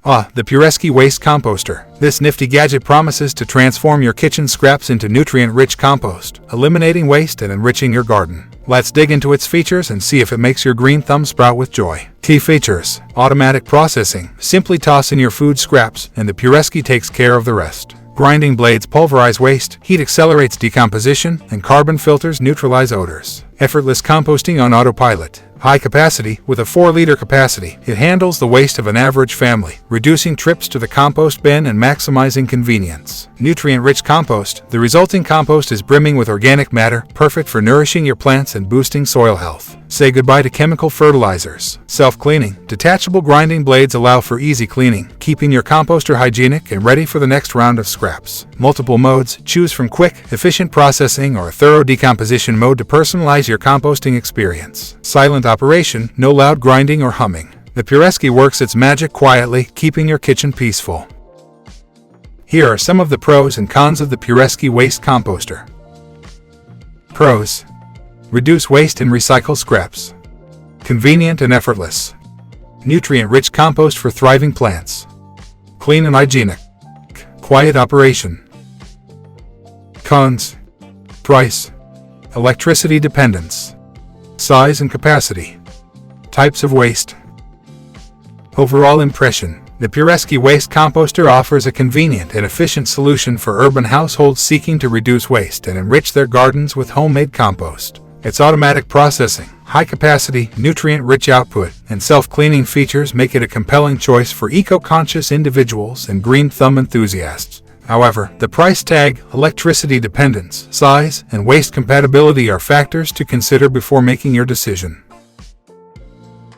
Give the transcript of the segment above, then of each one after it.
The Puresky Waste Composter. This nifty gadget promises to transform your kitchen scraps into nutrient-rich compost, eliminating waste and enriching your garden. Let's dig into its features and see if it makes your green thumb sprout with joy. Key features: automatic processing. Simply toss in your food scraps, and the Puresky takes care of the rest. Grinding blades pulverize waste, heat accelerates decomposition, and carbon filters neutralize odors. Effortless composting on autopilot. High capacity. With a 4-liter capacity, it handles the waste of an average family, reducing trips to the compost bin and maximizing convenience. Nutrient-rich compost. The resulting compost is brimming with organic matter, perfect for nourishing your plants and boosting soil health. Say goodbye to chemical fertilizers. Self-cleaning. Detachable grinding blades allow for easy cleaning, keeping your composter hygienic and ready for the next round of scraps. Multiple modes. Choose from quick, efficient processing or thorough decomposition mode to personalize your composting experience. Silent operation. No loud grinding or humming. The Puresky works its magic quietly, keeping your kitchen peaceful. Here are some of the pros and cons of the Puresky Waste Composter. Pros: reduce waste and recycle scraps. Convenient and effortless. Nutrient-rich compost for thriving plants. Clean and hygienic. Quiet operation. Cons: price. Electricity dependence. Size and capacity. Types of waste. Overall impression: the Puresky Waste Composter offers a convenient and efficient solution for urban households seeking to reduce waste and enrich their gardens with homemade compost. Its automatic processing, high-capacity, nutrient-rich output, and self-cleaning features make it a compelling choice for eco-conscious individuals and green thumb enthusiasts. However, the price tag, electricity dependence, size, and waste compatibility are factors to consider before making your decision.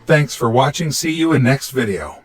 Thanks for watching. See you in next video.